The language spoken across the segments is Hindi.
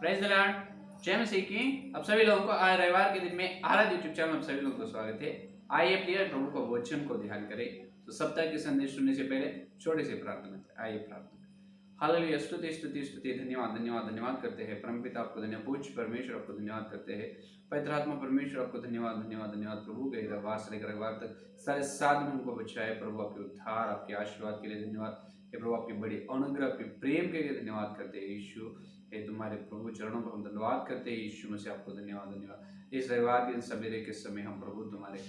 Praise the Lord. जय मसीह की। अब सभी लोगों को आज रविवार के दिन में आराध यूट्यूब चैनल में सभी लोगों को स्वागत है। आइए प्रिय प्रभु को वचन को ध्यान करें। तो सप्ताह के संदेश सुनने से पहले छोटे से प्रार्थना करें। आइए प्रार्थना। हालेलुया। स्तुति स्तुति स्तुति, धन्यवाद धन्यवाद धन्यवाद करते हैं परमपिता आपको धन्यवाद, पूज्य परमेश्वर आपको धन्यवाद करते हैं, पवित्र आत्मा परमेश्वर आपको धन्यवाद धन्यवाद धन्यवाद। प्रभु के रविवार से लेकर रविवार तक सारे 7 दिन को बचाए। प्रभु आपके उद्धार आपके आशीर्वाद के लिए धन्यवाद। प्रभु आपकी बड़ी अनुग्रह आपके प्रेम के लिए धन्यवाद करते हैं यीशु। हे तुम्हारे प्रभु चरणों पर हम धन्यवाद करते हैं यीशु मसीह, आपको धन्यवाद धन्यवाद। इस रविवार के सवेरे के समय हम प्रभु तुम्हारे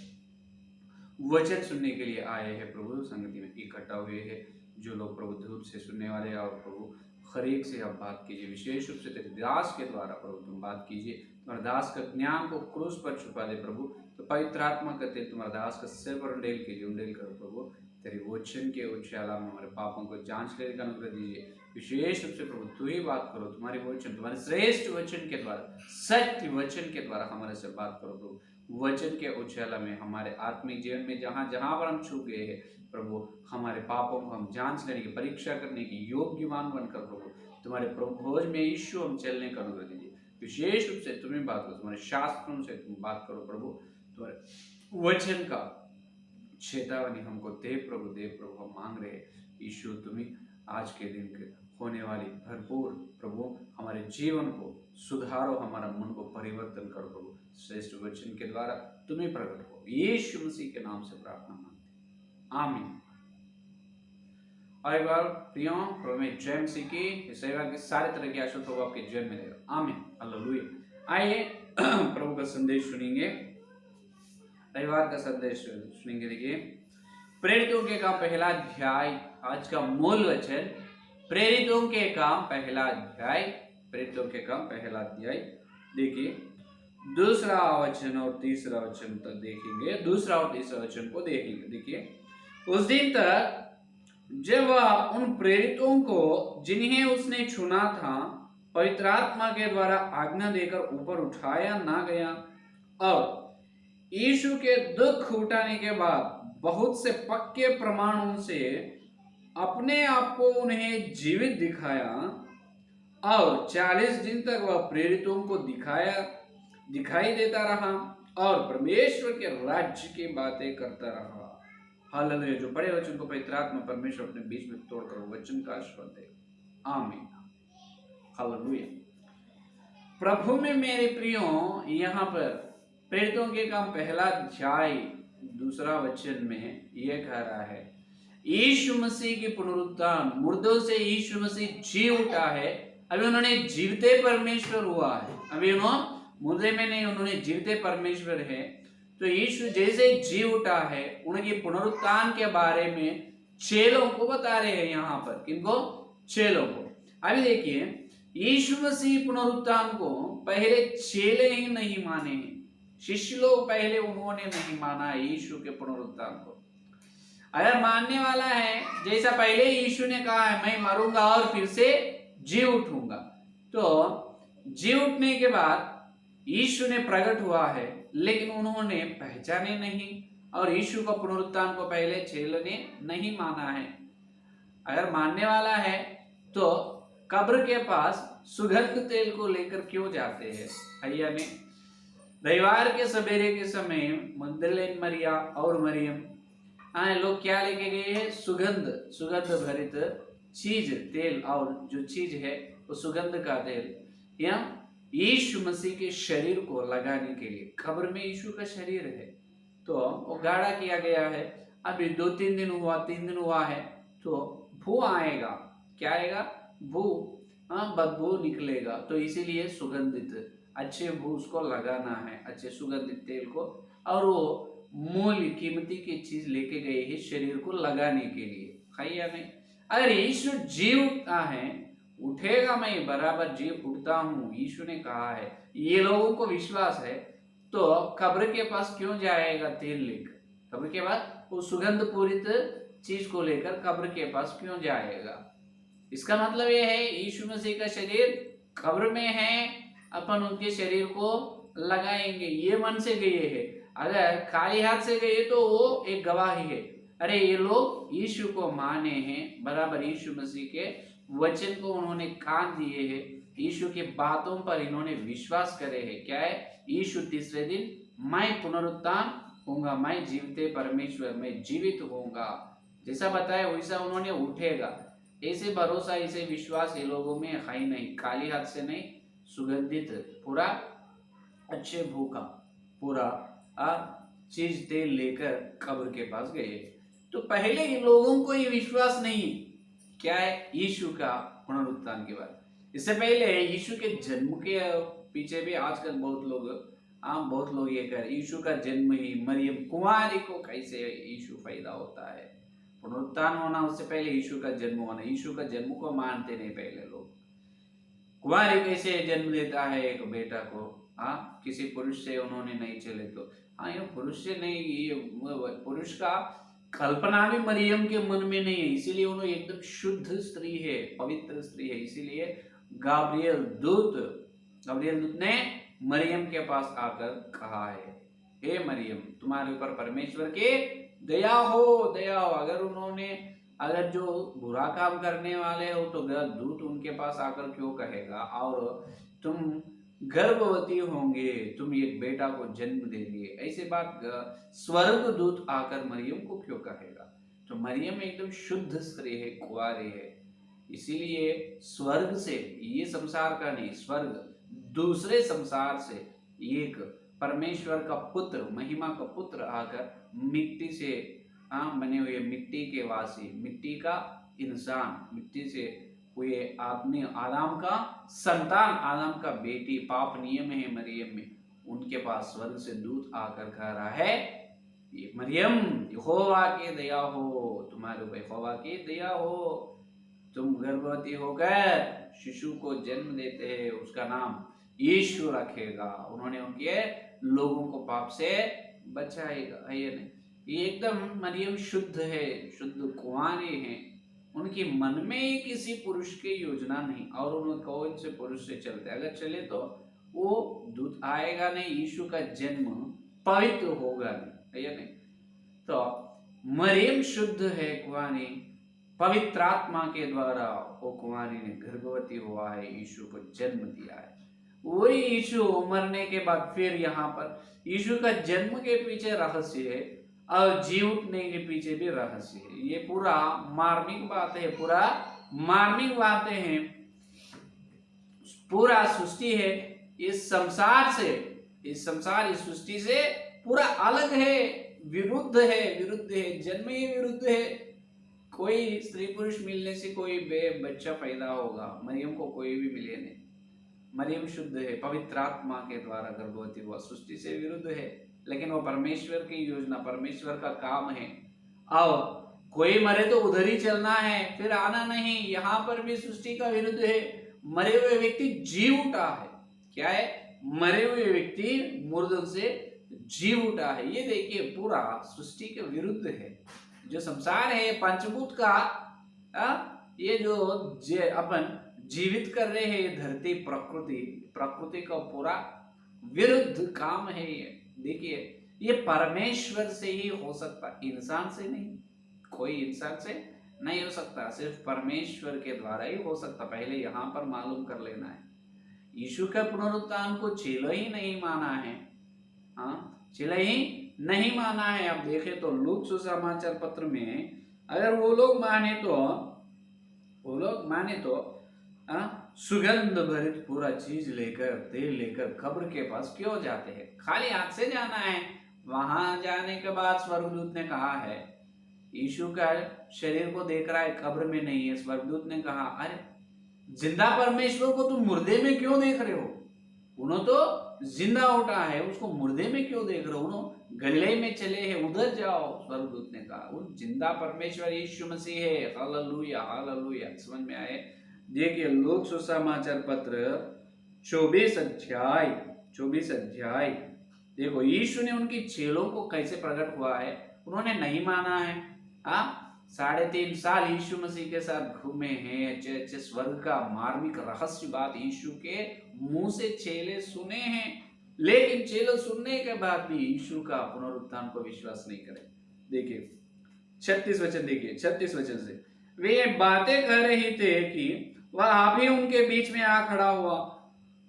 वचन सुनने के लिए आए हैं। प्रभु संगति में इकट्ठा हुए हैं जो लोग प्रभु धूप से सुनने वाले हैं, और प्रभु खरीक से आप बात कीजिए, विशेष रूप से तेरे दास के द्वारा प्रभु तुम बात कीजिए। तुम्हारे दास का ज्ञान को क्रूस पर छुपा दे प्रभु। तो पवित्र आत्मा का तेल तुम्हारे दास का सिर पर उंडेल कीजिए, उंडेल करो प्रभु। तेरे वचन के उछाला में हमारे पापों को जांच लेने का अनुग्रह दीजिए। विशेष रूप से प्रभु तू ही बात करो, तुम्हारे वचन, तुम्हारे श्रेष्ठ वचन के द्वारा, सत्य वचन के द्वारा हमारे से बात करो प्रभु। वचन के उछाला में हमारे आत्मिक जीवन में जहाँ जहाँ पर हम छू गए हैं प्रभु, हमारे पापों को हम जांच लेने की, परीक्षा करने की योग्यवान बनकर प्रभु तुम्हारे प्रभोज में यीशु हम चलने का अनुग्रह दीजिए। विशेष रूप से तुम्हें बात करो, तुम्हारे शास्त्रों से तुम बात करो प्रभु। तुम्हारे वचन का चेतावनी हमको दे प्रभु हम मांग रहे हैं यीशु। तुम्हें आज के दिन के होने वाली भरपूर प्रभु हमारे जीवन को सुधारो, हमारा मन को परिवर्तन करो प्रभु। श्रेष्ठ वचन के द्वारा तुम्हें प्रकट हो, यीशु मसीह के नाम से प्रार्थना मांगते हैं, आमीन। और एक बार प्रियो प्रभु में जय मसीह की। सेवा के सारे तरह के आशीर्वाद प्रभु आपके जीवन में देगा, आमीन, हालेलुया। आइए प्रभु का संदेश सुनेंगे, रविवार का संदेश सुनेंगे। देखिए, प्रेरितों के काम पहला अध्याय, आज का मूल वचन प्रेरितों के काम पहला अध्याय, प्रेरितों के काम पहला अध्याय। देखिए दूसरा वचन और तीसरा वचन तक देखेंगे, दूसरा और तीसरा वचन को देखेंगे। देखिए, उस दिन तक जब वह उन प्रेरितों को जिन्हें उसने चुना था पवित्र आत्मा के द्वारा आज्ञा देकर ऊपर उठाया ना गया, और यीशु के दुख उठाने के बाद बहुत से पक्के प्रमाणों से अपने आप को उन्हें जीवित दिखाया, और 40 दिन तक वह प्रेरितों को दिखाई देता रहा और परमेश्वर के राज्य की बातें करता रहा। हालेलुया। जो पढ़े वचन को पवित्र आत्मा परमेश्वर अपने बीच में तोड़कर वचन का आशीर्वाद दे, आमीन, हालेलुया। प्रभु में मेरे प्रियो, यहाँ पर प्रेरितों के काम पहला अध्याय दूसरा वचन में यह कह रहा है यीशु मसीह की पुनरुत्थान, मुर्दों से यीशु मसीह जी उठा है। अभी उन्होंने जीवते परमेश्वर हुआ है, अभी उन्होंने मुर्दे में नहीं, उन्होंने जीवते परमेश्वर है। तो यीशु जैसे जी उठा है, उनकी पुनरुत्थान के बारे में चेलों को बता रहे हैं यहाँ पर। किनको? चेलों को। अभी देखिए, यीशु मसीह पुनरुत्थान को पहले चेले ही नहीं माने हैं, शिष्य लोग पहले उन्होंने नहीं माना यीशु के पुनरुत्थान को। अगर मानने वाला है, जैसा पहले यीशु ने कहा है मैं मरूंगा और फिर से जी उठूंगा, तो जी उठने के बाद यीशु ने प्रकट हुआ है, लेकिन उन्होंने पहचाने नहीं, और यीशु का पुनरुत्थान को पहले चेलों ने नहीं माना है। अगर मानने वाला है तो कब्र के पास सुगंध तेल को लेकर क्यों जाते हैं? भैया ने रविवार के सवेरे के समय मगदलेन मरिया और मरियम लोग क्या लेके गए हैं? सुगंध भरित चीज, तेल, और जो चीज है वो सुगंध का तेल, या यीशु मसीह के शरीर को लगाने के लिए। कब्र में यीशु का शरीर है तो वो गाढ़ा किया गया है। अभी 2-3 दिन हुआ, 3 दिन हुआ है, तो भू आएगा। क्या आएगा? भू, बदबू निकलेगा। तो इसीलिए सुगंधित अच्छे भू उसको लगाना है, अच्छे सुगंधित तेल को, और वो मूल्य कीमती की चीज लेके गए हैं शरीर को लगाने के लिए। खाइए नहीं। अगर यीशु जी उठता है, उठेगा, मैं बराबर जी उठता हूँ, यीशु ने कहा है, ये लोगों को विश्वास है, तो कब्र के पास क्यों जाएगा तेल लेकर? कब्र के पास वो सुगंध पूरित चीज को लेकर कब्र के पास क्यों जाएगा? इसका मतलब ये है यीशु मसीह का शरीर कब्र में है, अपन उनके शरीर को लगाएंगे, ये मन से गए हैं। अगर खाली हाथ से गए तो वो एक गवाही है, अरे ये लोग यीशु को माने हैं, बराबर यीशु मसीह के वचन को उन्होंने कान दिए हैं, यीशु की बातों पर इन्होंने विश्वास करे है। क्या है? यीशु तीसरे दिन मैं पुनरुत्थान होऊंगा, मैं जीवते परमेश्वर, मैं जीवित होऊंगा, जैसा बताया वैसा उन्होंने उठेगा। ऐसे भरोसा, ऐसे विश्वास ये लोगों में है ही नहीं। खाली हाथ से नहीं, सुगंधित पूरा अच्छे भूखा पूरा चीज तेल लेकर कब्र के पास गए। तो पहले इन लोगों को ये विश्वास नहीं, क्या है? यीशु का पुनरुत्थान के बाद। इससे पहले यीशु के जन्म के पीछे भी आजकल बहुत लोग ये कर, यीशु का जन्म ही मरियम कुंवारी को कैसे यीशु पैदा होता है, पुनरुत्थान होना उससे पहले यीशु का जन्म होना। यीशु का जन्म को मानते नहीं पहले लोग। कुंवारी कैसे जन्म देता है एक बेटा को? हाँ, किसी पुरुष से उन्होंने नहीं चले तो। हाँ, ये पुरुष से नहीं, ये पुरुष का कल्पना भी मरियम के मन में नहीं है, इसीलिए उन्होंने एकदम शुद्ध स्त्री है, पवित्र स्त्री है। इसीलिए गाब्रियल दूत ने मरियम के पास आकर कहा है, हे मरियम, तुम्हारे ऊपर परमेश्वर की दया हो। अगर जो बुरा काम करने वाले हो तो दूत उनके पास आकर क्यों कहेगा? और तुम गर्भवती होंगे, तुम एक बेटा को जन्म देंगे, ऐसे बात स्वर्ग दूत आकर मरियम को क्यों कहेगा? तो मरियम एकदम शुद्ध स्त्री है, कुंवारी है। इसीलिए स्वर्ग से, ये संसार का नहीं, स्वर्ग दूसरे संसार से एक परमेश्वर का पुत्र, महिमा का पुत्र आकर मिट्टी से बने हुए, मिट्टी के वासी, मिट्टी का इंसान, मिट्टी से हुए आदमी, आदम का संतान, आदम का बेटी, पाप नियम है मरियम में, उनके पास स्वर्ग से दूत आकर कह रहा है, मरियम, यहोवा की दया हो, तुम्हारे ऊपर यहोवा की दया हो, तुम गर्भवती होकर शिशु को जन्म देते हैं, उसका नाम यीशु रखेगा, उन्होंने उनके लोगों को पाप से बचाएगा। है ये नहीं? ये एकदम मरियम शुद्ध है, शुद्ध कुंवारी है, उनके मन में किसी पुरुष की योजना नहीं, और उन्होंने कौन से पुरुष से चलते, अगर चले तो वो दूत आएगा नहीं, यीशु का जन्म पवित्र होगा नहीं। है या नहीं? तो मरियम शुद्ध है, कुंवारी, पवित्र आत्मा के द्वारा वो कुंवारी ने गर्भवती हुआ है, यीशु को जन्म दिया है। वही यीशु मरने के बाद फिर यहाँ पर यीशु का जन्म के पीछे रहस्य है और जी उठने के पीछे भी रहस्य है। ये पूरा मार्मिक बात है, पूरा मार्मिक बातें हैं, पूरा सृष्टि है इस संसार से, इस सृष्टि से पूरा अलग है, विरुद्ध है, जन्म ही विरुद्ध है। कोई स्त्री पुरुष मिलने से कोई बच्चा पैदा होगा, मरियम को कोई भी मिले नहीं। मरियम शुद्ध है, पवित्र आत्मा के द्वारा गर्भवती हुआ, सृष्टि से विरुद्ध है, लेकिन वो परमेश्वर की योजना, परमेश्वर का काम है। अब कोई मरे तो उधर ही चलना है, फिर आना नहीं। यहाँ पर भी सृष्टि का विरुद्ध है। मरे हुए व्यक्ति जी उठा है। क्या है? मरे हुए व्यक्ति मुर्दों से जी उठा है। ये देखिए, पूरा सृष्टि के विरुद्ध है। जो संसार है पंचभूत का, ये जो अपन जीवित कर रहे हैं, ये धरती, प्रकृति का पूरा विरुद्ध काम है ये। देखिए, ये परमेश्वर से ही हो सकता, इंसान से नहीं, कोई इंसान से नहीं हो सकता, सिर्फ परमेश्वर के द्वारा ही हो सकता। पहले यहाँ पर मालूम कर लेना है। यीशु के पुनरुत्थान को चेलो ही नहीं माना है, चेलो ही नहीं माना है। अब देखें तो लूक सुसमाचार पत्र में अगर वो लोग माने तो सुगंध भरित पूरा चीज लेकर, तेल लेकर कब्र के पास क्यों जाते हैं? खाली हाथ से जाना है। वहां जाने के बाद स्वर्गदूत ने कहा है, यीशु का शरीर को देख रहा है, कब्र में नहीं है। स्वर्गदूत ने कहा, अरे जिंदा परमेश्वर को तुम मुर्दे में क्यों देख रहे हो? उन्होंने तो जिंदा उठा है, उसको मुर्दे में क्यों देख रहे हो? उन्होंने गलीले में चले हैं, उधर जाओ। स्वर्गदूत ने कहा, वो जिंदा परमेश्वर यीशु मसीह है। Hallelujah, hallelujah. समझ में आए? देखिए, लूक सुसमाचार पत्र 24 अध्याय देखो, यीशु ने उनकी चेलों को कैसे प्रकट हुआ है। उन्होंने नहीं माना है। 3.5 साल यीशु मसीह के साथ घूमे हैं, अच्छे स्वर्ग का मार्मिक रहस्य बात यीशु के मुंह से चेले सुने हैं, लेकिन चेले सुनने के बाद भी यीशु का पुनरुत्थान को विश्वास नहीं करे। देखिए 36 वचन, देखिए 36 वचन से, वे बातें कर रहे थे कि वह आप ही उनके बीच में आ खड़ा हुआ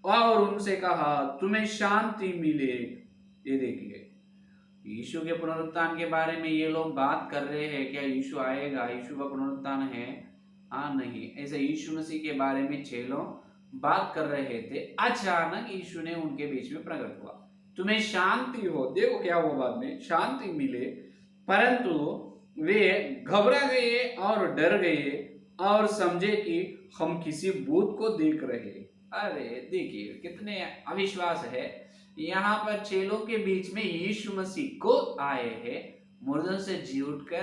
और उनसे कहा, तुम्हें शांति मिले। ये देखिए, यीशु के पुनरुत्थान के बारे में ये लोग बात कर रहे हैं, क्या यीशु आएगा, यीशु का पुनरुत्थान है? हाँ नहीं। ऐसे यीशु मसीह के बारे में चेलों बात कर रहे थे। अचानक यीशु ने उनके बीच में प्रकट हुआ, तुम्हें शांति हो। देखो क्या हुआ, बाद में शांति मिले। परंतु वे घबरा गए और डर गए और समझे कि हम किसी भूत को देख रहे। अरे देखिए कितने अविश्वास है। यहाँ पर चेलों के बीच में यीशु मसीह को आए हैं, मुर्दों से जी उठकर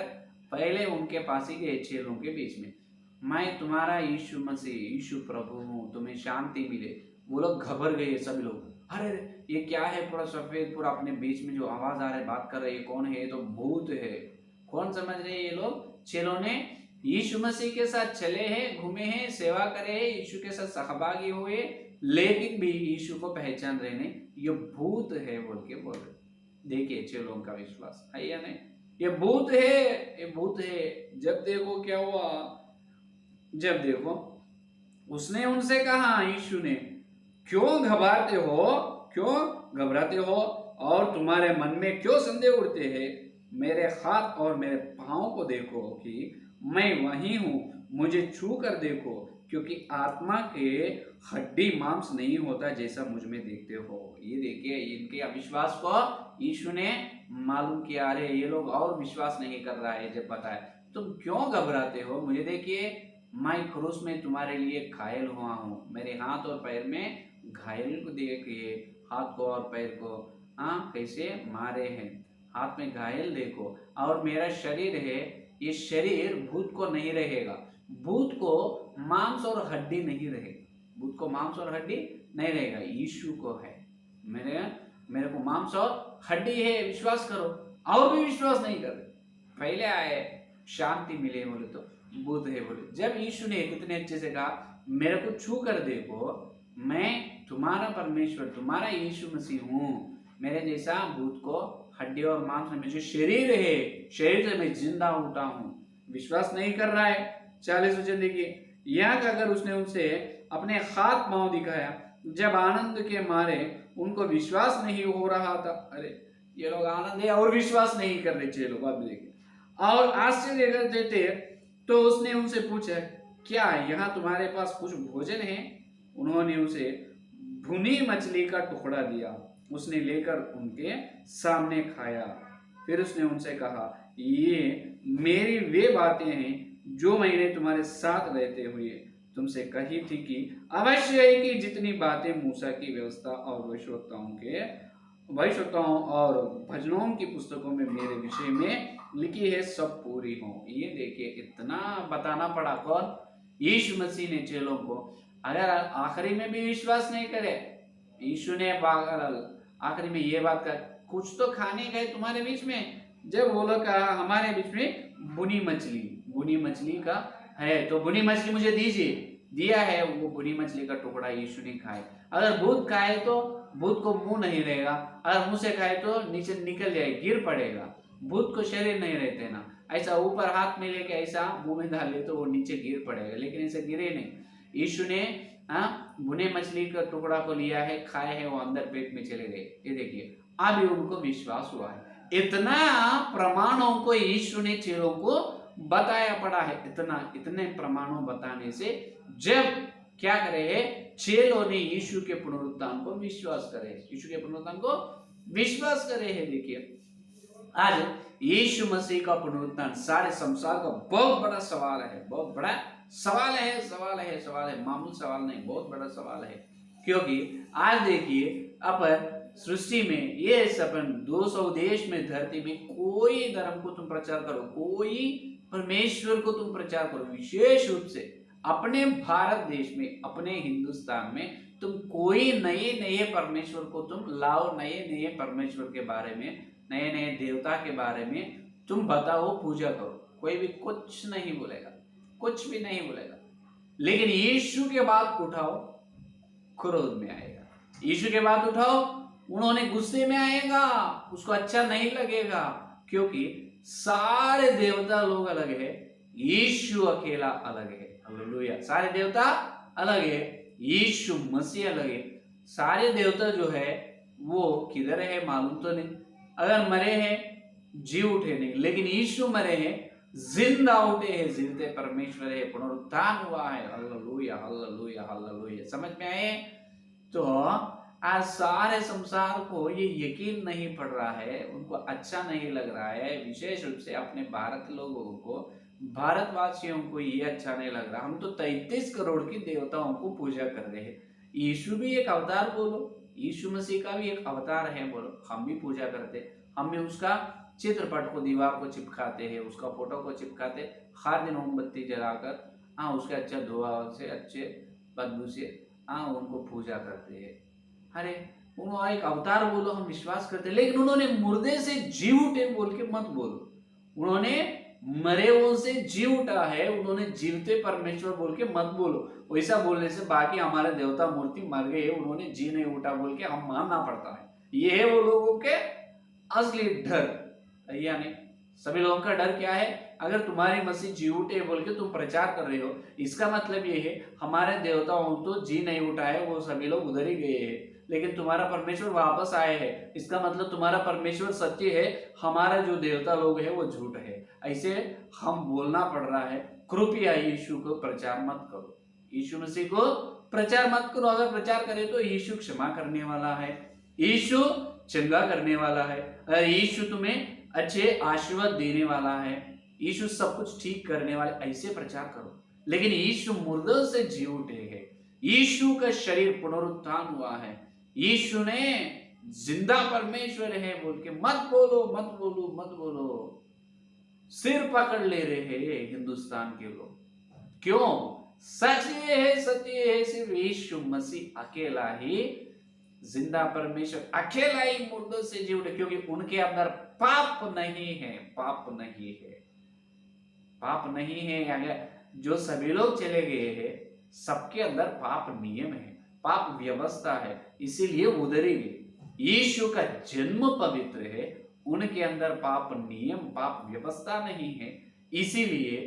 पहले उनके पास ही गए चेलों के बीच में, मैं तुम्हारा यीशु मसीह, यीशु प्रभु हूँ, तुम्हें शांति मिले। वो लोग घबर गए सब लोग, अरे ये क्या है, पूरा सफेद, पूरा अपने बीच में जो आवाज आ रहा है, बात कर रही है, कौन है? ये तो भूत है। कौन समझ रहे ये लोग? चेलों ने यीशु मसीह के साथ चले हैं, घूमे हैं, सेवा करे हैं, यीशु के साथ सहभागी हुए, लेकिन भी यीशु को पहचान रहे नहीं, ये भूत है बोल के बोल रहे। देखिए चेलों का विश्वास है या नहीं? ये भूत है, ये भूत है। जब देखो क्या हुआ, जब देखो उसने उनसे कहा, यीशु ने, क्यों घबराते हो, क्यों घबराते हो और तुम्हारे मन में क्यों संदेह उठते हैं? मेरे हाथ और मेरे पांव को देखो कि मैं वही हूं, मुझे छू कर देखो, क्योंकि आत्मा के हड्डी मांस नहीं होता जैसा मुझ में देखते हो। ये देखिए इनके अविश्वास को यीशु ने मालूम किया। अरे ये लोग और विश्वास नहीं कर रहा है। जब बताया, तुम क्यों घबराते हो, मुझे देखिए, मैं क्रूस में तुम्हारे लिए घायल हुआ हूँ, मेरे हाथ और पैर में घायल को देखिए, हाथ को और पैर को कैसे मारे हैं, हाथ में घायल देखो, और मेरा शरीर है, ये शरीर भूत को नहीं रहेगा, भूत को मांस और हड्डी नहीं रहेगा, भूत को मांस और हड्डी नहीं रहेगा, यीशु को है, मेरे को मांस और हड्डी है, विश्वास करो। और भी विश्वास नहीं कर रहे, पहले आए शांति मिले बोले तो भूत है बोले। जब यीशु ने कितने अच्छे से कहा, मेरे को छू कर देखो, मैं तुम्हारा परमेश्वर, तुम्हारा यीशु मसीह हूँ, मेरे जैसा भूत को हड्डी और मांस में जो शरीर है, शरीर से मैं जिंदा उठा हूँ। विश्वास नहीं कर रहा है। 40 वचन देखिए, यहाँ का अगर उसने उनसे अपने हाथ पांव दिखाया, जब आनंद के मारे उनको विश्वास नहीं हो रहा था। अरे ये लोग आनंद है और विश्वास नहीं कर रहे थे लोग, बाद में देखिए, और आश्चर्य करते थे। तो उसने उनसे पूछा, क्या यहाँ तुम्हारे पास कुछ भोजन है? उन्होंने उसे भुनी मछली का टुकड़ा दिया, उसने लेकर उनके सामने खाया। फिर उसने उनसे कहा, ये मेरी वे बातें हैं जो मैंने तुम्हारे साथ रहते हुए तुमसे कही थी, कि अवश्य है कि जितनी बातें मूसा की व्यवस्था और भविष्यवक्ताओं और भजनों की पुस्तकों में मेरे विषय में लिखी है, सब पूरी हो। ये देखिए इतना बताना पड़ा कौन? यीशु मसीह ने चेलों को। अगर आखिरी में भी विश्वास नहीं करे, यीशु ने आखिरी में ये बात कर, कुछ तो खाने गए तुम्हारे बीच में। जब वो लोग कहा हमारे बीच में बुनी मछली का है, तो बुनी मछली मुझे दीजिए, दिया है, वो बुनी मछली का टुकड़ा यीशु ने खाए। अगर भूत खाए तो भूत को मुंह नहीं रहेगा, अगर मुंह से खाए तो नीचे निकल जाए, गिर पड़ेगा। भूत को शरीर नहीं रहते ना, ऐसा ऊपर हाथ में लेके ऐसा मुंह में डाले तो वो नीचे गिर पड़ेगा, लेकिन ऐसे गिरे नहीं। यीशु ने बुने मछली का टुकड़ा को लिया है, खाए है, वो अंदर पेट में चले गए। ये देखिए अभी उनको विश्वास हुआ है। इतना प्रमाणों को यीशु ने चेलों को बताया पड़ा है। इतने प्रमाणों बताने से जब क्या करे है, चेलों ने यीशु के पुनरुत्थान को विश्वास करे, यीशु के पुनरुत्थान को विश्वास करे है। देखिए आज यीशु मसीह का पुनरुत्थान सारे संसार का बहुत बड़ा सवाल है, बहुत बड़ा सवाल है, मामूली सवाल नहीं, बहुत बड़ा सवाल है। क्योंकि आज देखिए अपन सृष्टि में ये सपन 200 देश में, धरती में कोई धर्म को तुम प्रचार करो, कोई परमेश्वर को तुम प्रचार करो, विशेष रूप से अपने भारत देश में, अपने हिंदुस्तान में तुम कोई नए परमेश्वर को तुम लाओ, नए परमेश्वर के बारे में, नए देवता के बारे में तुम बताओ, पूजा करो, कोई भी कुछ नहीं बोलेगा, कुछ भी नहीं बोलेगा। लेकिन यीशु के बाद उठाओ, क्रोध में आएगा। यीशु के बाद उठाओ, उन्होंने गुस्से में आएगा, उसको अच्छा नहीं लगेगा। क्योंकि सारे देवता लोग अलग है, यीशु अकेला अलग है। हालेलुया। सारे देवता अलग है, यीशु मसीह अलग है। सारे देवता जो है वो किधर है मालूम तो नहीं। अगर मरे हैं जी उठे नहीं, लेकिन यीशु मरे हैं, जिंदा उठे हैं, जिंदे परमेश्वर है, पुनरुत्थान हुआ है। Hallelujah hallelujah hallelujah. समझ में आए? तो आज सारे संसार को ये यकीन नहीं पड़ रहा है, उनको अच्छा नहीं लग रहा है, विशेष रूप से अपने भारत लोगों को, भारतवासियों को ये अच्छा नहीं लग रहा। हम तो 33 करोड़ की देवताओं को पूजा कर रहे हैं। यीशु भी एक अवतार बोलो, यीशु मसीह का भी एक अवतार है बोलो, हम भी पूजा करते, हम भी उसका चित्रपट को दीवार को चिपकाते हैं, उसका फोटो को चिपकाते, हर दिन मोमबत्ती जलाकर उसके अच्छा धुआं से, अच्छे बदबू से उनको पूजा करते हैं। अरे उन्होंने एक अवतार बोलो, हम विश्वास करते, लेकिन उन्होंने मुर्दे से जी उठे बोल के मत बोलो। उन्होंने मरे हुओं से जी उठा है, उन्होंने जीवते परमेश्वर बोल के मत बोलो। वैसा बोलने से बाकी हमारे देवता मूर्ति मर गए, उन्होंने जी नहीं उठा बोल के हम मानना पड़ता है। ये है वो लोगों के असली डर। यानी सभी लोगों का डर क्या है? अगर तुम्हारी मसीह जी उठे बोल के तुम प्रचार कर रहे हो, इसका मतलब ये है हमारे देवताओं तो जी नहीं उठा है, वो सभी लोग उधर ही गए हैं, लेकिन तुम्हारा परमेश्वर वापस आए हैं, इसका मतलब तुम्हारा परमेश्वर सच्चे है, हमारा जो देवता लोग है वो झूठ है। ऐसे हम बोलना पड़ रहा है। कृपया यीशु को प्रचार मत करो, यीशु मसीह को प्रचार मत करो। अगर प्रचार करे तो यीशु क्षमा करने वाला है, यीशु चंगा करने वाला है, अगर यीशु तुम्हें अच्छे आशीर्वाद देने वाला है, यीशु सब कुछ ठीक करने वाले, ऐसे प्रचार करो। लेकिन यीशु मुर्दों से जी उठे हैं, यीशु का शरीर पुनरुत्थान हुआ है, यीशु ने जिंदा परमेश्वर है बोल के मत बोलो मत बोलो मत बोलो। सिर पकड़ ले रहे हैं हिंदुस्तान के लोग। क्यों? सच ये है सिर्फ यीशु मसीह अकेला ही जिंदा परमेश्वर, अकेला ही मुर्दों से जी उठे, क्योंकि उनके अंदर पाप नहीं है, पाप नहीं है, पाप नहीं है। अगर जो सभी लोग चले गए हैं, सबके अंदर पाप नियम है, पाप व्यवस्था है, इसीलिए उधर ही गए। यीशु का जन्म पवित्र है, उनके अंदर पाप नियम, पाप व्यवस्था नहीं है, इसीलिए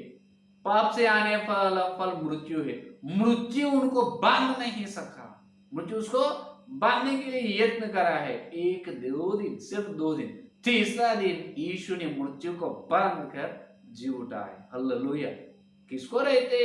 पाप से आने फल मृत्यु है। मृत्यु उनको बांध नहीं सका, मृत्यु उसको बांधने के लिए यत्न करा है। एक दो दिन, सिर्फ 2 दिन, तीसरा दिन यीशु ने मृत्यु को बांध कर जी उठा है। हालेलुया। किसको रहते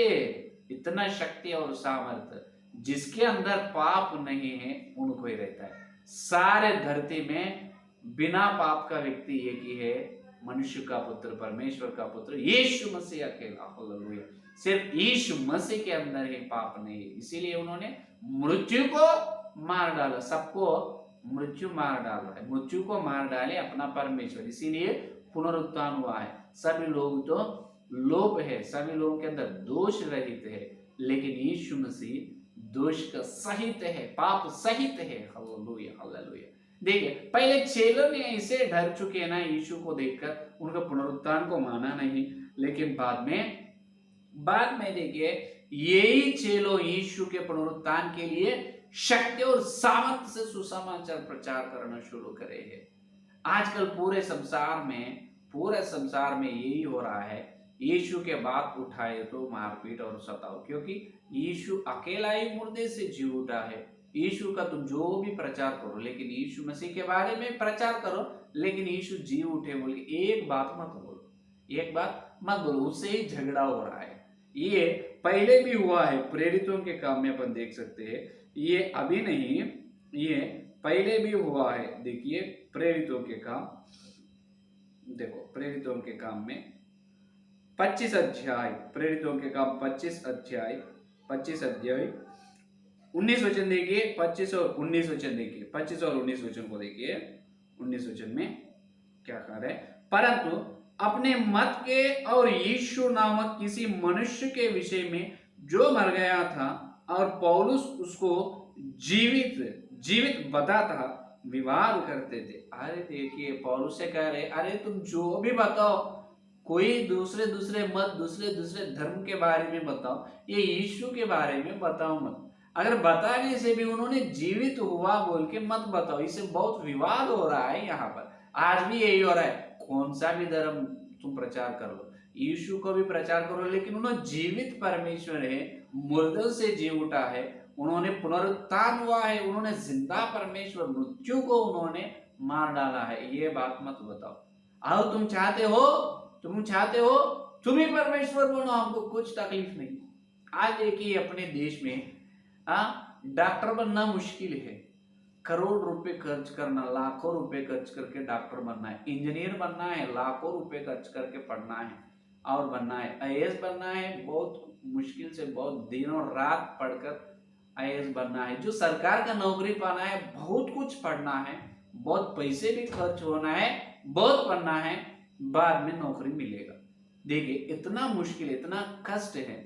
इतना शक्ति और सामर्थ्य? जिसके अंदर पाप नहीं है उनको ही रहता है। सारे धरती में बिना पाप का व्यक्ति एक ही है, मनुष्य का पुत्र, परमेश्वर का पुत्र यीशु मसीह अकेला। हालेलुया। सिर्फ यीशु मसीह के अंदर ही पाप नहीं है, इसीलिए उन्होंने मृत्यु को मार डाला, सबको मृत्यु मार डाला है, मृत्यु को मार डाले अपना परमेश्वर, इसीलिए पुनरुत्थान हुआ है। सभी लोग तो लोप है, सभी लोगों के अंदर दोष रहित है, लेकिन यीशु मसीह दोष का सहित है, पाप सहित है। Hallelujah hallelujah. देखिए पहले चेलों ने ऐसे डर चुके ना यीशु को देखकर, उनका पुनरुत्थान को माना नहीं, लेकिन बाद में देखिए यही चेलों यीशु के पुनरुत्थान के लिए शक्ति और सामर्थ्य से सुसमाचार प्रचार करना शुरू करे हैं। आजकल पूरे संसार में यही हो रहा है। यीशु के बाद उठाए तो मारपीट और सताओ, क्योंकि यीशु अकेला ही मुर्दे से जी उठा है। यीशु का तुम जो भी प्रचार करो, लेकिन यीशु मसीह के बारे में प्रचार करो, लेकिन यीशु जी उठे बोल के एक बात मत बोलो, उससे ही झगड़ा हो रहा है। ये पहले भी हुआ है, प्रेरितों के काम में अपन देख सकते हैं, ये अभी नहीं, ये पहले भी हुआ है। देखिए प्रेरितों के काम, देखो प्रेरितों के काम में 25 अध्याय, प्रेरितों के काम 25 अध्याय 19 वचन देखिए, 25 और 19 वचन देखिए, 25 और 19 वचन को देखिए। 19 वचन में क्या कह रहे हैं? परंतु अपने मत के और यीशु नामक किसी मनुष्य के विषय में जो मर गया था और पौलुस उसको जीवित बताता, विवाद करते थे। अरे देखिए पौलुस से कह रहे, अरे तुम जो भी बताओ, कोई दूसरे मत, दूसरे धर्म के बारे में बताओ, ये यीशु के बारे में बताओ मत। अगर बताने से भी उन्होंने जीवित हुआ बोल के मत बताओ, इससे बहुत विवाद हो रहा है। यहाँ पर आज भी यही हो रहा है। कौन सा भी धर्म तुम प्रचार कर लो, यीशु को भी प्रचार करो। लेकिन उन्होंने जीवित परमेश्वर है, मुर्दों से जी उठा है, उन्होंने पुनरुत्थान हुआ है, उन्होंने जिंदा परमेश्वर, मृत्यु को उन्होंने मार डाला है, ये बात मत बताओ। आओ तुम चाहते हो तुम ही परमेश्वर बनो, हमको कुछ तकलीफ नहीं। आज देखिए अपने देश में डॉक्टर बनना मुश्किल है, करोड़ रुपए खर्च करना, लाखों रुपए खर्च करके डॉक्टर बनना है, इंजीनियर बनना है, लाखों रुपए खर्च करके पढ़ना है और बनना है, आईएएस बनना है, बहुत मुश्किल से बहुत दिनों रात पढ़कर आईएएस बनना है। जो सरकार का नौकरी पाना है बहुत कुछ पढ़ना है, बहुत पैसे भी खर्च होना है, बहुत पढ़ना है, बाद में नौकरी मिलेगा। देखिए इतना मुश्किल, इतना कष्ट है,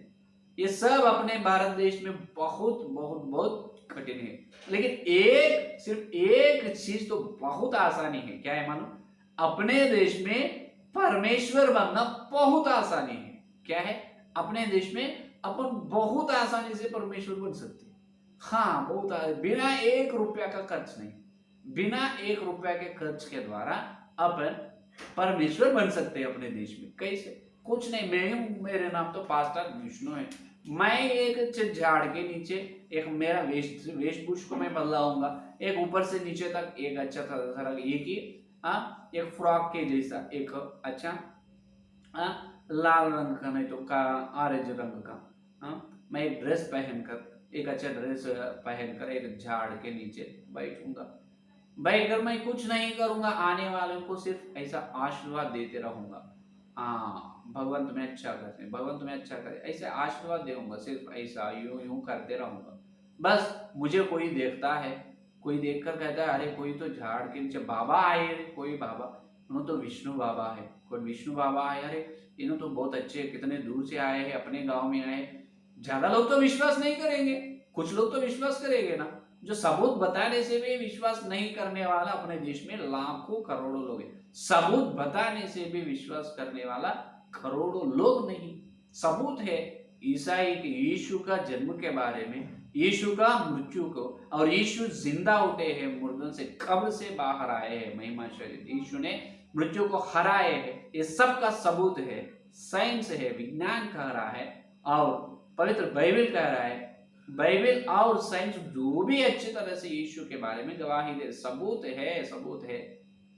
ये सब अपने भारत देश में बहुत बहुत बहुत कठिन है। लेकिन सिर्फ एक चीज तो बहुत आसानी है, क्या है मानो? अपने देश में परमेश्वर बनना बहुत आसानी है। क्या है? अपने देश में अपन बहुत आसानी से परमेश्वर बन सकते हैं। हाँ बहुत, बिना 1 रुपया का खर्च नहीं, बिना 1 रुपया के खर्च के द्वारा अपन परमेश्वर बन सकते हैं अपने देश में। कैसे? कुछ नहीं, मैं हूं, मेरे नाम तो पास्टर विष्णु है, मैं एक झाड़ के नीचे एक मेरा वेशभूष को मैं बदलाऊंगा, एक ऊपर से नीचे तक एक अच्छा था एक ही एक फ्रॉक के जैसा एक अच्छा लाल रंग का, नहीं तो का ऑरेंज रंग का मैं एक ड्रेस पहनकर, एक अच्छा ड्रेस पहनकर एक झाड़ के नीचे बैठूंगा, बैठकर मैं कुछ नहीं करूंगा, आने वालों को सिर्फ ऐसा आशीर्वाद देते रहूंगा। हाँ भगवान तुम्हें अच्छा करे, भगवान तुम्हें अच्छा करे, ऐसे आशीर्वाद दूंगा, सिर्फ ऐसा यूं यूं करते रहूंगा। बस मुझे कोई देखता है, कोई देखकर कहता है अरे कोई तो झाड़ के नीचे बाबा आए, कोई बाबा, उन्होंने तो विष्णु बाबा है, कोई विष्णु बाबा आए, अरे इन्होंने तो बहुत अच्छे, कितने दूर से आए हैं, अपने गांव में आए। ज्यादा लोग तो विश्वास नहीं करेंगे, कुछ लोग तो विश्वास करेंगे ना। जो सबूत बताने से भी विश्वास नहीं करने वाला अपने देश में लाखों करोड़ों लोग हैं। सबूत बताने से भी विश्वास करने वाला करोड़ों लोग नहीं। सबूत है ईसाई के यीशु का जन्म के बारे में, यीशु का मृत्यु को, और यीशु जिंदा उठे हैं मुर्दों से, कब्र से बाहर आए हैं महिमा शरीर, यीशु ने मृत्यु को हराए है, ये सब का सबूत है। साइंस है, विज्ञान कह रहा है और पवित्र बाइबल कह रहा है। बाइबल और साइंस जो भी अच्छी तरह से यीशु के बारे में गवाही दे, सबूत है,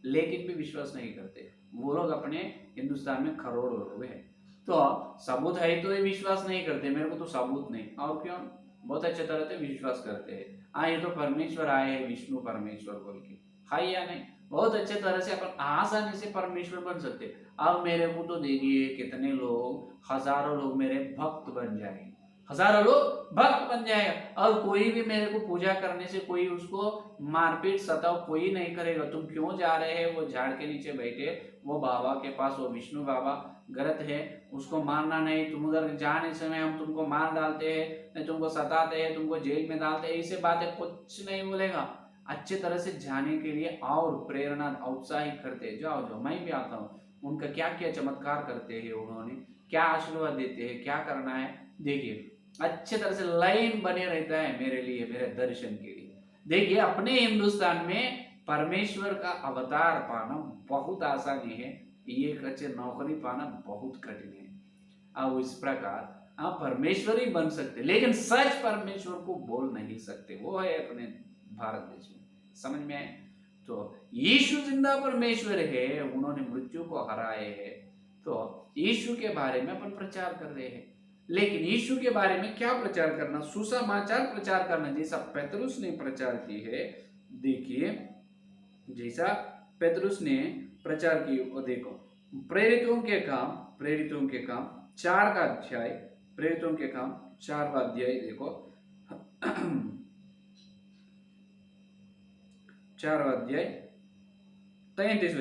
लेकिन भी विश्वास नहीं करते। वो लोग अपने हिंदुस्तान में करोड़ों लोग हैं, तो सबूत है तो ये विश्वास नहीं करते, मेरे को तो सबूत नहीं, और क्यों बहुत अच्छे तरह से विश्वास करते हैं। ये तो परमेश्वर आए हैं, विष्णु परमेश्वर बोल के, है या नहीं? बहुत अच्छे तरह से अपन आसानी से परमेश्वर बन सकते। अब मेरे को तो देखिए कितने लोग, हजारों लोग मेरे भक्त बन जाएंगे, हजारों लोग भक्त बन जाएगा, और कोई भी मेरे को पूजा करने से कोई उसको मारपीट सताव कोई नहीं करेगा। तुम क्यों जा रहे हैं वो झाड़ के नीचे बैठे वो बाबा के पास, वो विष्णु बाबा गलत है, उसको मारना नहीं, तुम उधर जाने समय हम तुमको मार डालते हैं, तुमको सताते हैं, तुमको जेल में डालते हैं, ऐसे बातें कुछ नहीं बोलेगा। अच्छे तरह से जाने के लिए और प्रेरणा उत्साहित करते हैं, जाओ जाओ मैं भी आता हूँ। उनका क्या क्या चमत्कार करते हैं, उन्होंने क्या आशीर्वाद देते हैं, क्या करना है, देखिए अच्छे तरह से लाइन बने रहता है मेरे लिए, मेरे दर्शन के लिए। देखिए अपने हिंदुस्तान में परमेश्वर का अवतार पाना बहुत आसानी है, ये अच्छे नौकरी पाना बहुत कठिन है। अब इस प्रकार आप परमेश्वर ही बन सकते, लेकिन सच परमेश्वर को बोल नहीं सकते, वो है अपने भारत देश में। समझ में आए? तो यीशु जिंदा परमेश्वर है, उन्होंने मृत्यु को हराए है, तो यीशु के बारे में अपन प्रचार कर रहे हैं। लेकिन यीशु के बारे में क्या प्रचार करना? सुसमाचार प्रचार करना, जैसा पेतरुस ने प्रचार की है। देखिए जैसा पेतरुस ने प्रचार की, वो देखो प्रेरितों के काम 4 का अध्याय, प्रेरितों के काम 4 का अध्याय देखो 4 अध्याय 33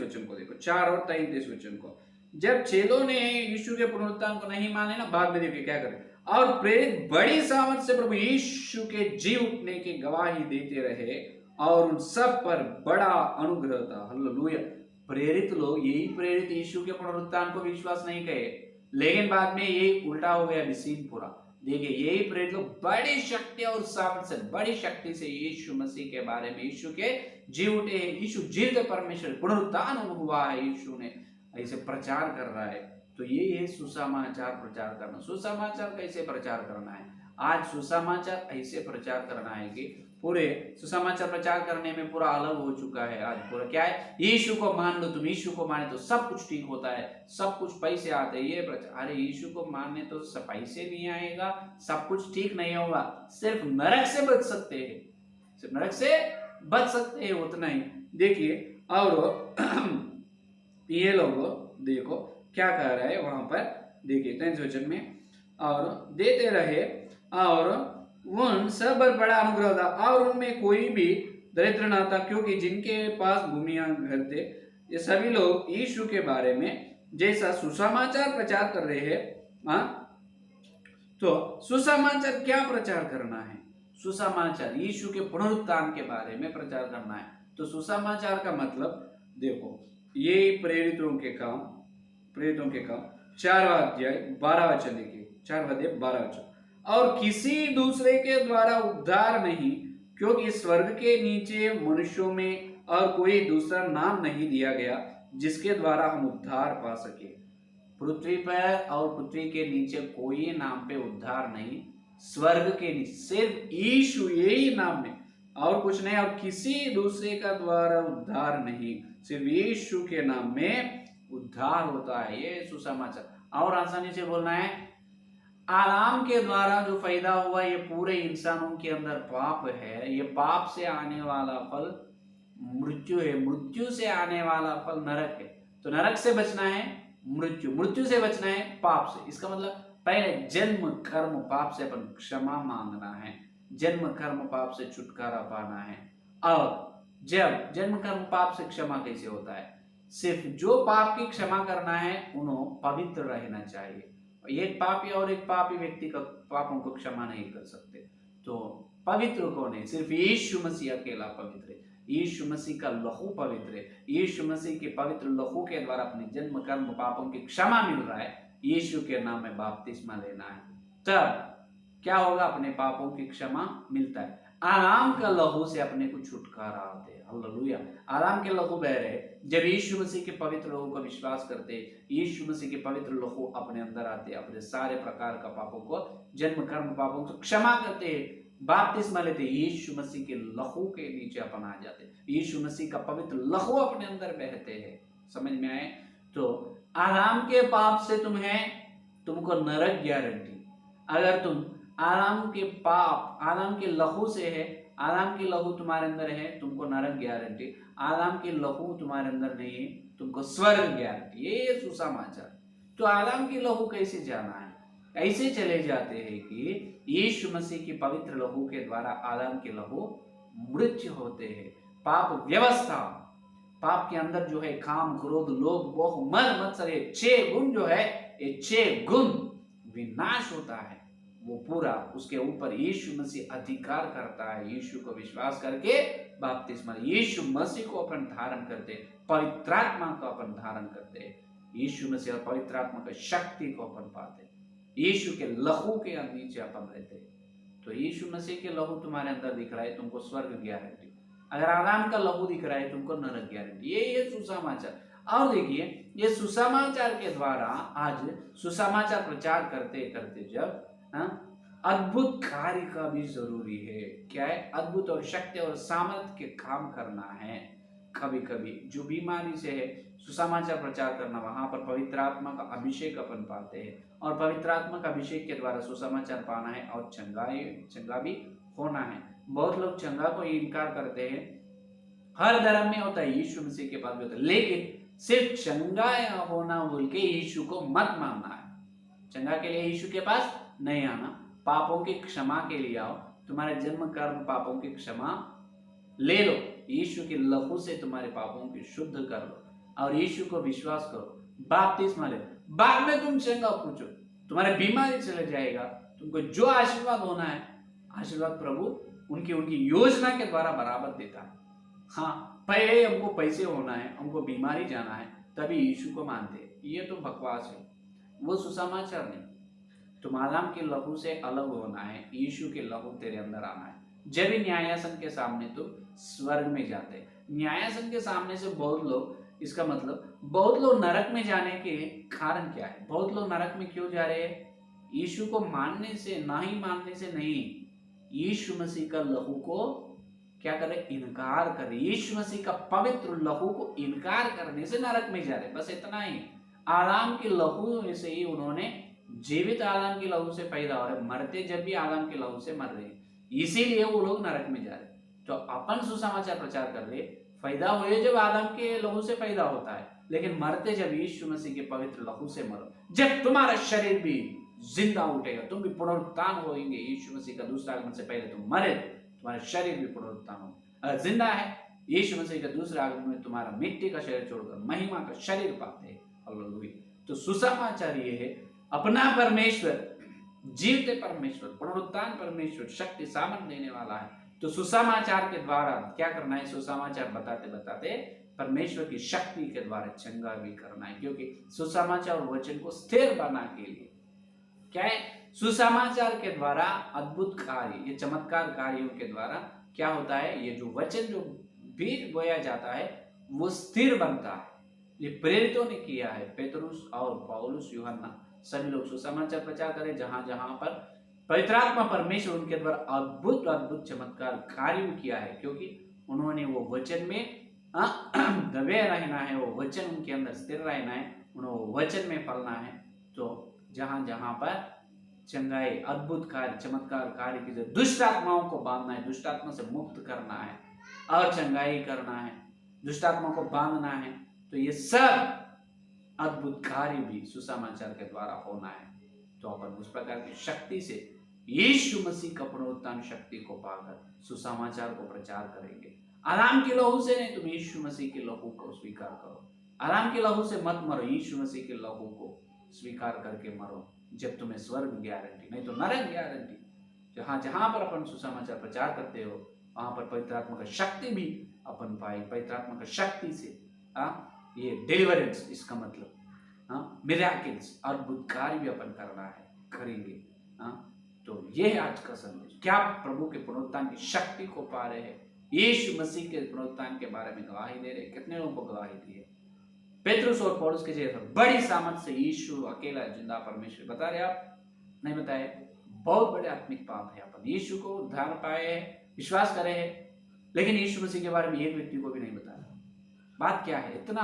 वचन को देखो, 4 और 33 वचन को। जब चेलों ने यीशु के पुनरुत्थान को नहीं माने ना, बाद में देखिए क्या करे, और प्रेरित बड़ी सामर्थ से प्रभु यीशु के जी उठने की गवाही देते रहे, और उन सब पर बड़ा अनुग्रह था। हालेलुया। प्रेरित लोग, यही प्रेरित यीशु के पुनरुत्थान को विश्वास नहीं कहे, लेकिन बाद में यही उल्टा हो गया सीन पूरा। देखिए यही प्रेरित लोग बड़ी शक्ति और सामर्थ से, बड़ी शक्ति से यीशु मसीह के बारे में, यीशु के जी उठे, यीशु जीवित परमेश्वर, पुनरुत्थान हुआ है यीशु ने, ऐसे प्रचार कर रहा है, तो ये है सुसमाचार प्रचार करना। सुसमाचार कैसे प्रचार करना है? आज सुसमाचार ऐसे प्रचार करना है कि पूरे सुसमाचार प्रचार करने में पूरा अलग हो चुका है। आज पूरा क्या है, यीशु को मान लो, तुम यीशु को माने तो सब कुछ ठीक होता है, सब कुछ पैसे आते हैं, ये प्रचार। अरे यीशु को मानने तो सब पैसे नहीं आएगा, सब कुछ ठीक नहीं होगा, सिर्फ नरक से बच सकते हैं, सिर्फ नरक से बच सकते हैं, उतना ही। देखिए और ये लोग देखो क्या कह रहा है वहां पर, देखिए 10 वचन में, और देते रहे और उन सब पर बड़ा अनुग्रह था और उनमें कोई भी दरिद्र ना था, क्योंकि जिनके पास भूमियां घर थे, ये सभी लोग यीशु के बारे में जैसा सुसमाचार प्रचार कर रहे हैं। तो सुसमाचार क्या प्रचार करना है? सुसमाचार यीशु के पुनरुत्थान के बारे में प्रचार करना है। तो सुसमाचार का मतलब देखो, ये प्रेरितों के काम 4 अध्याय 12 वचन, देखिए 4 अध्याय 12 वचन, और किसी दूसरे के द्वारा उद्धार नहीं, क्योंकि स्वर्ग के नीचे मनुष्यों में और कोई दूसरा नाम नहीं दिया गया जिसके द्वारा हम उद्धार पा सके। पृथ्वी पर और पृथ्वी के नीचे कोई नाम पे उद्धार नहीं, स्वर्ग के नीचे सिर्फ यीशु, यही नाम है और कुछ नहीं, और किसी दूसरे का द्वारा उद्धार नहीं, सिर्फ यीशु के नाम में उद्धार होता है। ये सुसमाचार। और आसानी से बोलना है, आराम के द्वारा जो फायदा हुआ, ये पूरे इंसानों के अंदर पाप है, ये पाप से आने वाला फल मृत्यु है, मृत्यु से आने वाला फल नरक है। तो नरक से बचना है, मृत्यु से बचना है, पाप से। इसका मतलब पहले जन्म कर्म पाप से अपन क्षमा मांगना है, जन्म कर्म पाप से छुटकारा पाना है। और जब जन्म कर्म पाप से क्षमा कैसे होता है? सिर्फ जो पाप की क्षमा करना है उन्हों पवित्र रहना चाहिए। एक पापी और एक पापी व्यक्ति का पापों को क्षमा नहीं कर सकते। तो पवित्र कौन है? सिर्फ यीशु मसीह अकेला पवित्र है। यीशु मसीह का लहू पवित्र है। यीशु मसीह के पवित्र लहू के द्वारा अपने जन्म कर्म पापों की क्षमा मिल रहा है। यीशु के नाम में बपतिस्मा लेना है, तब क्या होगा? अपने पापों की क्षमा मिलता है। आराम का लहू से अपने को छुटकारा आते हैं। हालेलुया। आराम के लहू बह रहे, जब यीशु मसीह के पवित्र लहू का विश्वास करते, यीशु मसीह के पवित्र लहू अपने अंदर आते, अपने सारे प्रकार का पापों को, जन्म कर्म पापों को क्षमा करते, बपतिस्मा लेते, यीशु मसीह के लहू के नीचे अपन आ जाते, यीशु मसीह का पवित्र लहू अपने अंदर बहते हैं। समझ में आए? तो आराम के पाप से तुमको नरक गारंटी। अगर तुम आराम के पाप, आराम के लहू से है, आराम के लहू तुम्हारे अंदर है, तुमको नरक गारंटी। आराम के लहू तुम्हारे अंदर नहीं है, तुमको स्वर्ग गारंटी। ये सुसमाचार। तो आराम के लहू कैसे जाना है? ऐसे चले जाते हैं कि यीशु मसीह की पवित्र लहू के द्वारा आराम के लहू मृत्यु होते हैं। पाप व्यवस्था, पाप के अंदर जो है काम, क्रोध, लोभ, मोह, मद, मत्सर, ये 6 गुण जो है, ये 6 गुण विनाश होता है। वो पूरा उसके ऊपर यीशु मसीह अधिकार करता है। यीशु को विश्वास करके बपतिस्मा, यीशु मसीह को अपन धारण करते, पवित्र आत्मा को अपन धारण करते, यीशु मसीह और पवित्र आत्मा की शक्ति को अपन पाते, यीशु के लहू के नीचे अपन रहते। तो यीशु मसीह के लहू तुम्हारे अंदर दिख रहा है, तुमको स्वर्ग गारंटी। अगर आराम का लहू दिख रहा है, तुमको नरक गारंटी। ये सुसमाचार। और देखिए, ये सुसमाचार के द्वारा आज सुसमाचार प्रचार करते करते जब अद्भुत कार्य का भी जरूरी है। क्या है? अद्भुत और शक्ति और सामर्थ्य के काम करना है। कभी कभी जो बीमारी से है, सुसमाचार प्रचार करना, वहां पर पवित्र आत्मा का अभिषेक अपन पाते हैं, और पवित्र आत्मा का अभिषेक के द्वारा सुसमाचार पाना है और चंगा भी होना है। बहुत लोग चंगा को इनकार करते हैं। हर धर्म में होता है, यीशु मसीह के पास भी होता है, लेकिन सिर्फ चंगा होना बोल के यीशु को मत मानना है। चंगा के लिए यीशु के पास नहीं आना, पापों की क्षमा के लिए आओ। तुम्हारे जन्म कर्म पापों की क्षमा ले लो, यीशु के लहू से तुम्हारे पापों की शुद्ध कर लो और यीशु को विश्वास करो, बपतिस्मा ले। बाद में तुम चंगा पूछो, तुम्हारे बीमारी चले जाएगा। तुमको जो आशीर्वाद होना है, आशीर्वाद प्रभु उनकी योजना के द्वारा बराबर देता है। हाँ, पहले हमको पैसे होना है, हमको बीमारी जाना है, तभी यीशु को मानते। ये तो बकवास है, वो सुसमाचार नहीं। तुम आराम के लहू से अलग होना है, यीशु के लहू तेरे अंदर आना है। जब भी न्यायासन के सामने तुम स्वर्ग में जाते। न्यायासन के सामने से बहुत लोग इसका मतलब बहुत लोग नरक में जाने के कारण क्या है? बहुत लोग नरक में क्यों जा रहे हैं? यीशु को मानने से, ना ही मानने से नहीं, यीशु मसीह का लहू को क्या करे? इनकार करे। यीशु मसीह का पवित्र लहू को इनकार करने से नरक में जा रहे, बस इतना ही। आदम के लहू में से ही उन्होंने, जीवित आदम के लहू से पैदा हो रहे, मरते जब भी आदम के लहू से मर रहे, इसीलिए वो लोग नरक में जा रहे। तो अपन सुसमाचार प्रचार कर रहे, पैदा हुए जब आदम के लहू से पैदा होता है, लेकिन मरते जब यीशु मसीह के पवित्र लहू से मरो, जब तुम्हारा शरीर भी जिंदा उठेगा, तुम भी पुनरुत्थान होंगे। यीशु मसीह का दूसरा आगमन से पहले तुम मरे, तुम्हारा शरीर भी पुनरुत्थान हो। अगर जिंदा है, यीशु मसीह का दूसरा आगमन में तुम्हारा मिट्टी का शरीर छोड़कर महिमा का शरीर पाते हैं। हालेलुया। तो सुसमाचार ये है, अपना परमेश्वर, जीवते परमेश्वर, पुनरुत्थान परमेश्वर, शक्ति सामर्थ देने वाला है। तो सुसमाचार के द्वारा क्या करना है? सुसमाचार बताते बताते परमेश्वर की शक्ति के द्वारा चंगा भी करना है, क्योंकि सुसमाचार और वचन को स्थिर बनाने के लिए क्या है? सुसमाचार के द्वारा अद्भुत कार्य, ये चमत्कार कार्यों के द्वारा क्या होता है? ये जो वचन जो बीज बोया जाता है वो स्थिर बनता है। ये प्रेरितों ने किया है, पेतरुस और पौलुस, यूहन्ना, सभी लोग सुसमाचार प्रचार करें जहां जहां पर पवित्र आत्मा परमेश्वर उनके द्वारा अद्भुत अद्भुत चमत्कार कार्य किया है, क्योंकि उन्होंने वो वचन में दबे रहना है, वो वचन उनके अंदर स्थिर रहना है, उन्होंने वचन में फलना है। तो जहां जहां पर चंगाई, अद्भुत कार्य, चमत्कार कार्य की, दुष्ट आत्माओं को बांधना है, दुष्ट आत्मा से मुक्त करना है और चंगाई करना है, दुष्ट आत्मा को बांधना है, तो ये सब अद्भुत कार्य भी सुसमाचार के द्वारा होना है। तो अपन उस प्रकार की शक्ति से यीशु मसीह का पुनरुत्थान शक्ति को पाकर सुसमाचार को प्रचार करेंगे। आराम के लहू से नहीं, तुम यीशु मसीह के लहू को स्वीकार करो। आराम के लहू से मत मरो, यीशु मसीह के लहू को स्वीकार करके मरो, जब तुम्हें स्वर्ग गारंटी, नहीं तो नरक गारंटी। जहां जहां पर अपन सुसमाचार प्रचार करते हो, वहां पर पवित्र आत्मा का शक्ति भी अपन पाए। पवित्र आत्मा का शक्ति से ये डिलीवरेंस, इसका मतलब मिराकिल्स, अद्भुत कार्य भी अपन करना है, करेंगे। तो ये है आज का संदेश। क्या प्रभु के पुनरुत्थान की शक्ति को पा रहे हैं? यीशु मसीह के पुनरुत्थान के बारे में गवाही दे रहे, कितने लोगों को गवाही दी है? पेतरुस और पौलुस के जैसा बड़ी सामर्थ से यीशु अकेला जिंदा परमेश्वर बता रहे, आप नहीं बताए? बहुत बड़े आत्मिक पाप है। अपन यीशु को उद्धार पाए हैं, विश्वास करे हैं, लेकिन यीशु मसीह के बारे में एक व्यक्ति को भी नहीं बताया। बात क्या है? इतना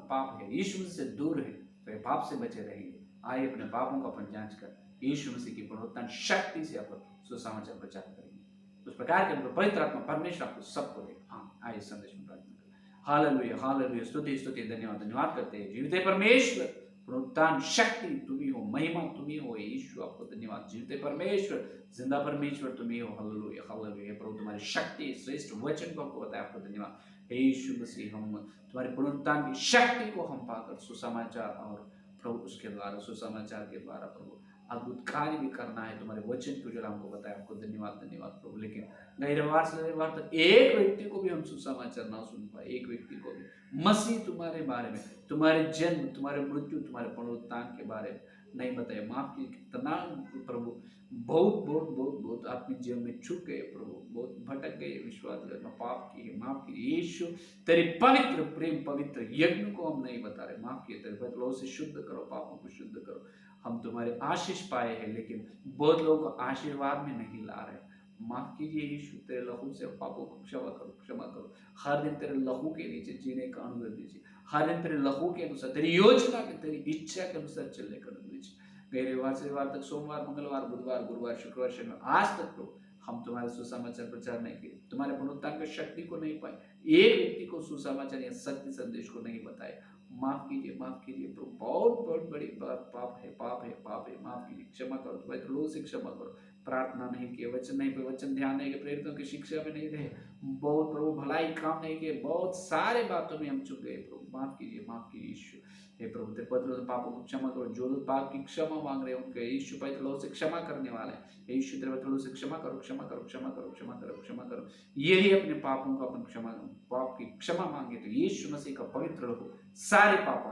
पाप है, यीशु मसीह से दूर है, तो ये पाप से बचे रहेंगे। आइए अपने पापों को अपन जांच कर यीशु मसीह की पुनरुत्थान शक्ति से अपन सुसमाचार प्रचार करेंगे। उस प्रकार के पवित्र आत्मा परमेश्वर आपको सबको दे। हाँ, आइए संदेश में प्रार्थना करें। हालेलुया, हालेलुया, स्तुति स्तुति, धन्यवाद धन्यवाद करते हैं। जीवित परमेश्वर, पुनरुत्थान शक्ति तुम्ही हो, महिमा तुम्ही हो। यीशु आपको धन्यवाद। जीवित परमेश्वर, जिंदा परमेश्वर तुम्ही हो। Hallelujah, hallelujah. प्रभु तुम्हारी शक्ति, श्रेष्ठ वचन को हमको बताया, आपको धन्यवाद। यीशु मसीह, हम तुम्हारे पुनरुत्थान की शक्ति को हम पाकर सुसमाचार और प्रभु उसके द्वारा, सुसमाचार के द्वारा प्रभु अद्भुत कार्य भी करना है। तुम्हारे वचन को जो हमको बताया, आपको धन्यवाद धन्यवाद प्रभु। लेकिन गैरवार से गैरवार तक एक व्यक्ति को भी हम सुसमाचार ना सुन पाए, एक व्यक्ति को भी मसीह तुम्हारे बारे में, तुम्हारे जन्म, तुम्हारे मृत्यु, तुम्हारे पुनरुत्थान के बारे में नहीं बताया। माफ कीजिए, कितना प्रभु बहुत बहुत बहुत बहुत अपने जीवन में चुक गए प्रभु, बहुत भटक गए, विश्वास करना पाप किए, माफ कीजिए यीशु। तेरे पवित्र प्रेम, पवित्र यज्ञ को हम नहीं बता रहे, माफ कीजिए। तेरे पवित्र लहू से शुद्ध करो, पापों को शुद्ध करो। हम तुम्हारे आशीष पाए हैं, लेकिन बहुत लोगों को आशीर्वाद में नहीं ला रहे। माफ कीजिए यीशु, तेरे लहू से पापों को क्षमा करो, क्षमा करो। हर दिन तेरे लहू के नीचे जीने का अनुभव दीजिए, हर दिन तेरे लहू के अनुसार, तेरी योजना के, तेरी इच्छा के अनुसार चलने का अनुभव दीजिए। गैरवार से वार तक, सोमवार, मंगलवार, बुधवार, गुरुवार, शुक्रवार, शनिवार, आज तक प्रभु हम तुम्हारे सुसमाचार प्रचार नहीं किए, तुम्हारे पुनरुत्थान की शक्ति को नहीं पाए, एक व्यक्ति को सुसमाचार या सत्य संदेश को नहीं बताए। माफ कीजिए, माफ कीजिए प्रभु। बहुत बहुत बड़ी पाप है, पाप है, पाप है। माफ कीजिए, क्षमा करो, तुम्हारे लोगों से क्षमा करो। प्रार्थना नहीं किए, वचन नहीं पे, वचन ध्यान नहीं किए, प्रेरितों की शिक्षा में नहीं रहे, बहुत प्रभु भलाई काम नहीं किए, बहुत सारे बातों में हम चुक गए प्रभु। माफ कीजिए, माफ कीजिए यीशु। हे प्रभु, तेरे पवित्र पापों को क्षमा करो। जो लोग पाप की क्षमा मांग रहे हैं उनके यीशु पवित्र लहू से क्षमा करने वाले हैं। यीशु तेरे पवित्र लहू से क्षमा करो, क्षमा करो, क्षमा करो, क्षमा करो, क्षमा करो। यही अपने पापों को अपन क्षमा, पाप की क्षमा मांगे तो यीशु मसीह का पवित्र लहू सारे पाप,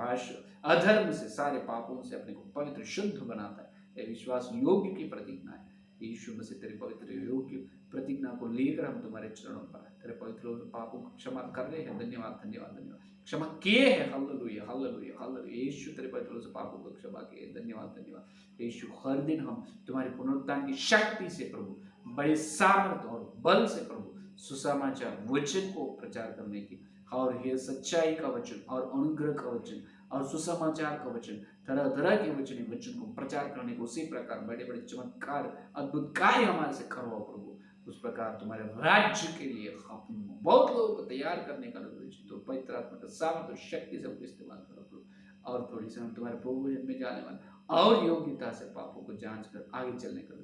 अधर्म से, सारे पापों से अपने को पवित्र शुद्ध बनाता है। ये विश्वास योग्य की प्रतिज्ञा है। यीशु मसीह तेरे पवित्र योग्य प्रतिज्ञा को लेकर हम तुम्हारे चरणों पर आए, तेरे पवित्र पापों को क्षमा कर रहे हैं। धन्यवाद धन्यवाद धन्यवाद, क्षमा किए हैं। Hallelujah hallelujah hallelujah. यीशु तेरे पवित्र पापों को क्षमा किए। धन्यवाद धन्यवाद यीशु। हर दिन हम तुम्हारी पुनरुत्थान की शक्ति से प्रभु, बड़े सामर्थ और बल से प्रभु सुसमाचार वचन को प्रचार करने की, और ये सच्चाई का वचन और अनुग्रह का वचन और सुसमाचार का वचन, तरह तरह के वचन को प्रचार करने को, उसी प्रकार बड़े बड़े चमत्कार अद्भुत कार्य हमारे से करवाओ प्रभु। उस प्रकार तुम्हारे राज्य के लिए हम बहुत लोगों को तैयार करने का तो पवित्र आत्मा का सामर्थ और शक्ति से इस्तेमाल करो प्रभु। और थोड़ी सी हम तुम्हारे प्रभु में जाने वाले और योग्यता से पापों को जांच कर आगे चलने का,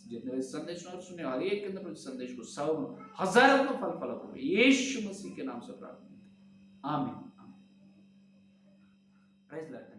जितने संदेश सुने हर एक के अंदर संदेश को 100,000 में फल फला प्रभु, यीशु मसीह के नाम से प्रार्थना। आमीन। Praise Lord.